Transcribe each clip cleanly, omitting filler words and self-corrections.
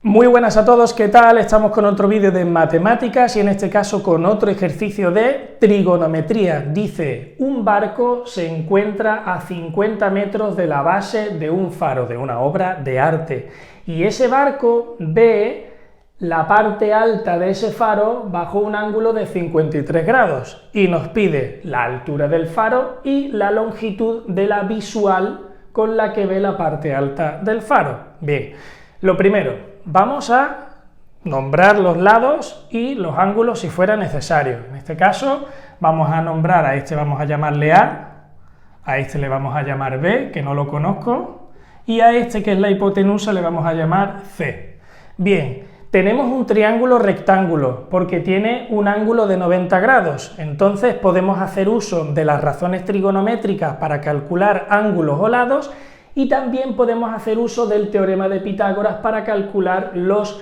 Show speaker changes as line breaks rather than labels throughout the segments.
Muy buenas a todos, ¿qué tal? Estamos con otro vídeo de matemáticas y en este caso con otro ejercicio de trigonometría. Dice, un barco se encuentra a 50 metros de la base de un faro, de una obra de arte, y ese barco ve la parte alta de ese faro bajo un ángulo de 53 grados y nos pide la altura del faro y la longitud de la visual con la que ve la parte alta del faro. Bien, lo primero, vamos a nombrar los lados y los ángulos si fuera necesario. En este caso vamos a nombrar a este, vamos a llamarle a este le vamos a llamar B, que no lo conozco, y a este, que es la hipotenusa, le vamos a llamar C. Bien, tenemos un triángulo rectángulo porque tiene un ángulo de 90 grados, entonces podemos hacer uso de las razones trigonométricas para calcular ángulos o lados, y también podemos hacer uso del teorema de Pitágoras para calcular los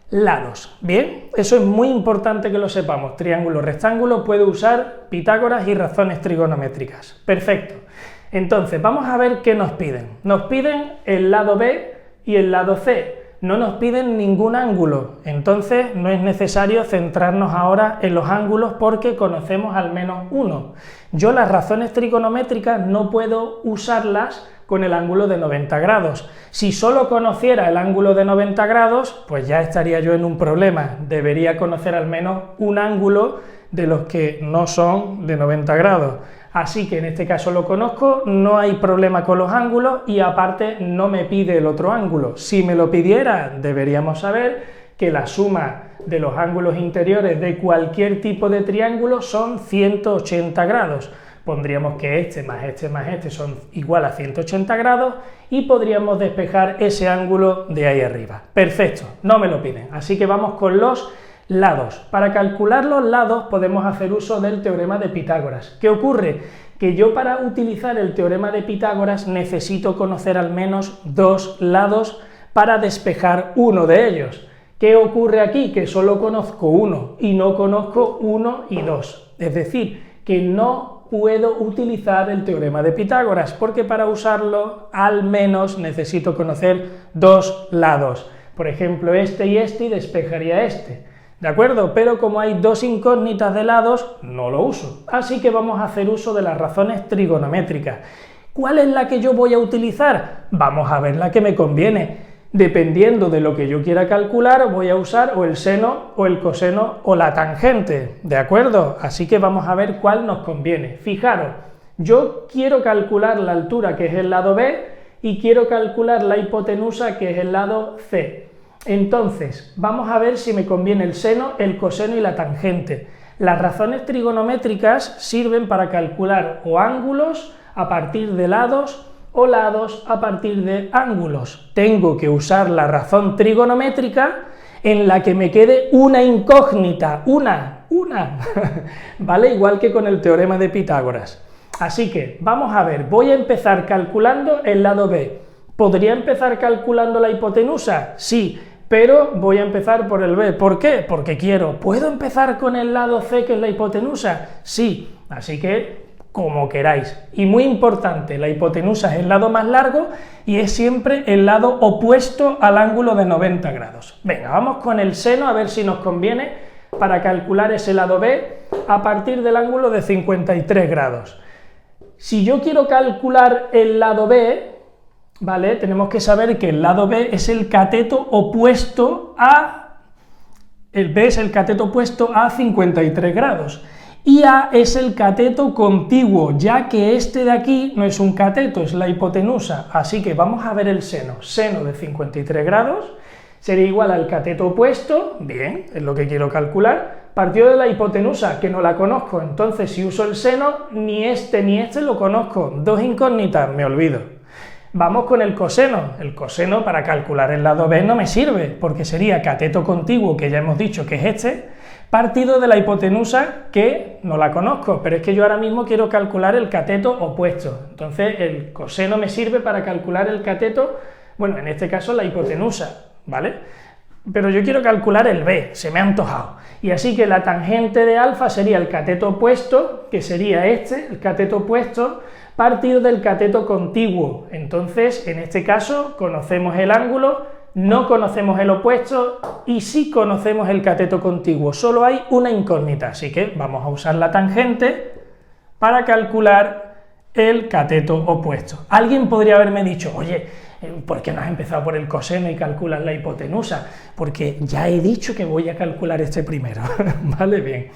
lados. Bien, eso es muy importante que lo sepamos. Triángulo rectángulo puede usar Pitágoras y razones trigonométricas. Perfecto. Entonces, vamos a ver qué nos piden. Nos piden el lado B y el lado C. No nos piden ningún ángulo, entonces no es necesario centrarnos ahora en los ángulos porque conocemos al menos uno. Yo las razones trigonométricas no puedo usarlas con el ángulo de 90 grados. Si solo conociera el ángulo de 90 grados, pues ya estaría yo en un problema. Debería conocer al menos un ángulo de los que no son de 90 grados. Así que en este caso lo conozco, no hay problema con los ángulos y aparte no me pide el otro ángulo. Si me lo pidiera, deberíamos saber que la suma de los ángulos interiores de cualquier tipo de triángulo son 180 grados. Pondríamos que este más este son igual a 180 grados y podríamos despejar ese ángulo de ahí arriba. Perfecto, no me lo piden, así que vamos con los lados. Para calcular los lados podemos hacer uso del teorema de Pitágoras. ¿Qué ocurre? Que yo para utilizar el teorema de Pitágoras necesito conocer al menos dos lados para despejar uno de ellos. ¿Qué ocurre aquí? Que solo conozco uno y no conozco 1 y 2. Es decir, que no puedo utilizar el teorema de Pitágoras porque para usarlo al menos necesito conocer dos lados. Por ejemplo, este y despejaría este. ¿De acuerdo? Pero como hay dos incógnitas de lados, no lo uso. Así que vamos a hacer uso de las razones trigonométricas. ¿Cuál es la que yo voy a utilizar? Vamos a ver la que me conviene. Dependiendo de lo que yo quiera calcular, voy a usar o el seno, o el coseno, o la tangente. ¿De acuerdo? Así que vamos a ver cuál nos conviene. Fijaros, yo quiero calcular la altura, que es el lado B, y quiero calcular la hipotenusa, que es el lado C. Entonces, vamos a ver si me conviene el seno, el coseno y la tangente. Las razones trigonométricas sirven para calcular o ángulos a partir de lados o lados a partir de ángulos. Tengo que usar la razón trigonométrica en la que me quede una incógnita, una, ¿vale? Igual que con el teorema de Pitágoras. Así que, vamos a ver, voy a empezar calculando el lado B. ¿Podría empezar calculando la hipotenusa? Sí, pero voy a empezar por el B. ¿Por qué? Porque quiero. ¿Puedo empezar con el lado C, que es la hipotenusa? Sí, así que como queráis. Y muy importante, la hipotenusa es el lado más largo y es siempre el lado opuesto al ángulo de 90 grados. Venga, vamos con el seno a ver si nos conviene para calcular ese lado B a partir del ángulo de 53 grados. Si yo quiero calcular el lado B, ¿vale? Tenemos que saber que el lado B es el cateto opuesto a... El B es el cateto opuesto a 53 grados. Y A es el cateto contiguo, ya que este de aquí no es un cateto, es la hipotenusa. Así que vamos a ver el seno. Seno de 53 grados sería igual al cateto opuesto, bien, es lo que quiero calcular, partido de la hipotenusa, que no la conozco. Entonces, si uso el seno, ni este lo conozco. Dos incógnitas, me olvido. Vamos con el coseno. El coseno para calcular el lado B no me sirve, porque sería cateto contiguo, que ya hemos dicho que es este, partido de la hipotenusa, que no la conozco, pero es que yo ahora mismo quiero calcular el cateto opuesto. Entonces el coseno me sirve para calcular el cateto, bueno, en este caso la hipotenusa, ¿vale? pero yo quiero calcular el b, se me ha antojado. Y así que la tangente de alfa sería el cateto opuesto, que sería este, el cateto opuesto, partido del cateto contiguo. Entonces, en este caso, conocemos el ángulo, no conocemos el opuesto y sí conocemos el cateto contiguo. Solo hay una incógnita, así que vamos a usar la tangente para calcular el cateto opuesto. Alguien podría haberme dicho, oye, ¿por qué no has empezado por el coseno y calculas la hipotenusa? Porque ya he dicho que voy a calcular este primero, ¿vale? Bien.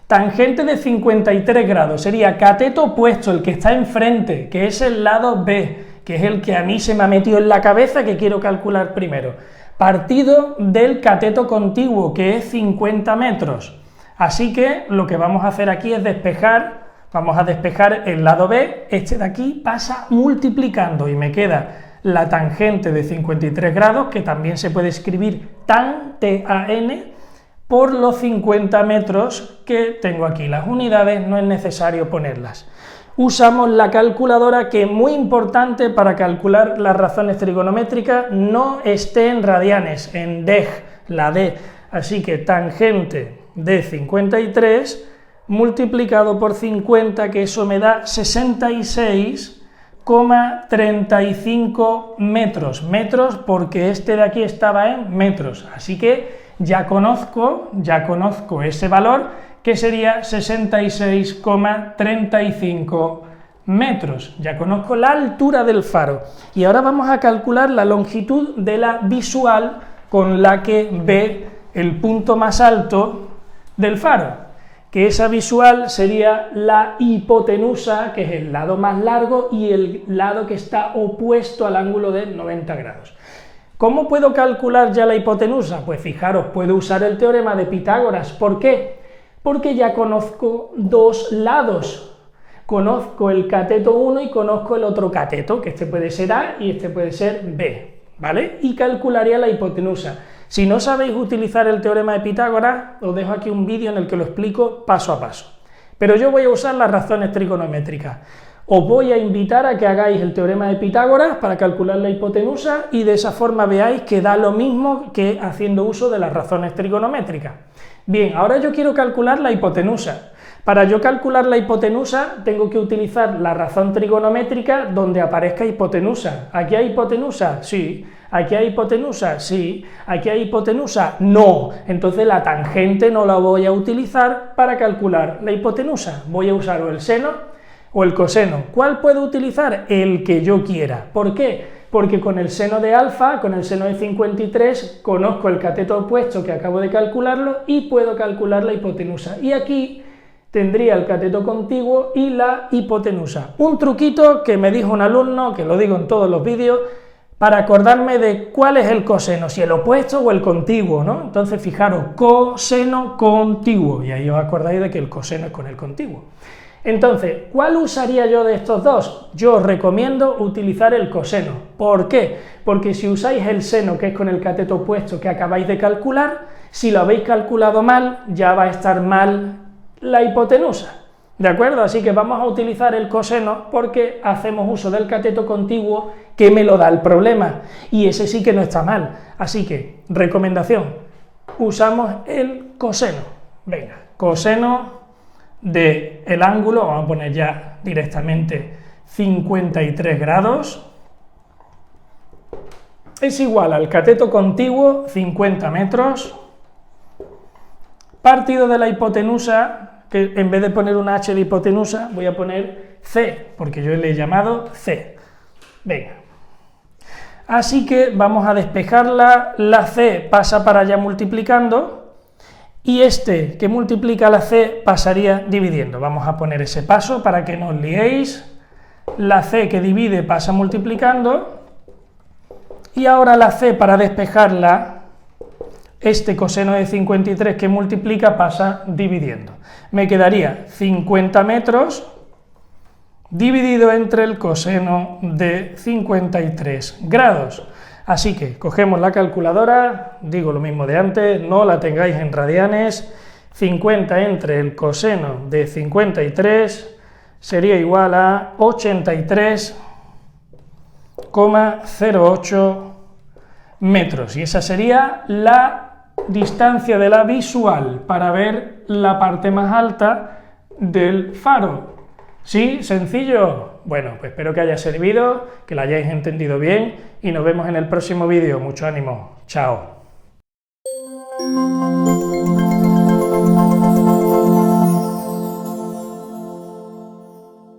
Tangente de 53 grados sería cateto opuesto, el que está enfrente, que es el lado B, que es el que a mí se me ha metido en la cabeza que quiero calcular primero, partido del cateto contiguo, que es 50 metros. Así que lo que vamos a hacer aquí es despejar, vamos a despejar el lado B, este de aquí pasa multiplicando y me queda la tangente de 53 grados, que también se puede escribir tan, T-A-N, por los 50 metros que tengo aquí. Las unidades no es necesario ponerlas. Usamos la calculadora, que es muy importante para calcular las razones trigonométricas, no esté en radianes, en deg, la D. Así que tangente de 53 multiplicado por 50, que eso me da 66,35 metros. Metros porque este de aquí estaba en metros, así que ya conozco ese valor, que sería 66,35 metros. Ya conozco la altura del faro. Y ahora vamos a calcular la longitud de la visual con la que ve el punto más alto del faro, que esa visual sería la hipotenusa, que es el lado más largo y el lado que está opuesto al ángulo de 90 grados. ¿Cómo puedo calcular ya la hipotenusa? Pues fijaros, puedo usar el teorema de Pitágoras. ¿Por qué? Porque ya conozco dos lados. Conozco el cateto 1 y conozco el otro cateto, que este puede ser A y este puede ser B, ¿vale? Y calcularía la hipotenusa. Si no sabéis utilizar el teorema de Pitágoras, os dejo aquí un vídeo en el que lo explico paso a paso. Pero yo voy a usar las razones trigonométricas. Os voy a invitar a que hagáis el teorema de Pitágoras para calcular la hipotenusa y de esa forma veáis que da lo mismo que haciendo uso de las razones trigonométricas. Bien, ahora yo quiero calcular la hipotenusa. Para yo calcular la hipotenusa tengo que utilizar la razón trigonométrica donde aparezca hipotenusa. ¿Aquí hay hipotenusa? Sí. ¿Aquí hay hipotenusa? Sí. ¿Aquí hay hipotenusa? No. Entonces la tangente no la voy a utilizar para calcular la hipotenusa. Voy a usar o el seno o el coseno. ¿Cuál puedo utilizar? El que yo quiera. ¿Por qué? Porque con el seno de alfa, con el seno de 53, conozco el cateto opuesto que acabo de calcularlo y puedo calcular la hipotenusa. Y aquí tendría el cateto contiguo y la hipotenusa. Un truquito que me dijo un alumno, que lo digo en todos los vídeos, para acordarme de cuál es el coseno, si el opuesto o el contiguo, ¿no? Entonces, fijaros, coseno contiguo, y ahí os acordáis de que el coseno es con el contiguo. Entonces, ¿cuál usaría yo de estos dos? Yo os recomiendo utilizar el coseno. ¿Por qué? Porque si usáis el seno, que es con el cateto opuesto que acabáis de calcular, si lo habéis calculado mal, ya va a estar mal la hipotenusa. ¿De acuerdo? Así que vamos a utilizar el coseno porque hacemos uso del cateto contiguo que me lo da el problema. Y ese sí que no está mal. Así que, recomendación, usamos el coseno. Venga, coseno del ángulo, vamos a poner ya directamente 53 grados, es igual al cateto contiguo, 50 metros, partido de la hipotenusa, que en vez de poner una h de hipotenusa, voy a poner c, porque yo le he llamado c. Venga. Así que vamos a despejarla, la c pasa para allá multiplicando, y este que multiplica la c pasaría dividiendo. Vamos a poner ese paso para que no os liéis. La c que divide pasa multiplicando, y ahora la c para despejarla, este coseno de 53 que multiplica pasa dividiendo. Me quedaría 50 metros dividido entre el coseno de 53 grados. Así que cogemos la calculadora, digo lo mismo de antes, no la tengáis en radianes, 50 entre el coseno de 53 sería igual a 83,08 metros, y esa sería la distancia de la visual para ver la parte más alta del faro. ¿Sí? ¿Sencillo? Bueno, pues espero que haya servido, que lo hayáis entendido bien, y nos vemos en el próximo vídeo. Mucho ánimo. Chao.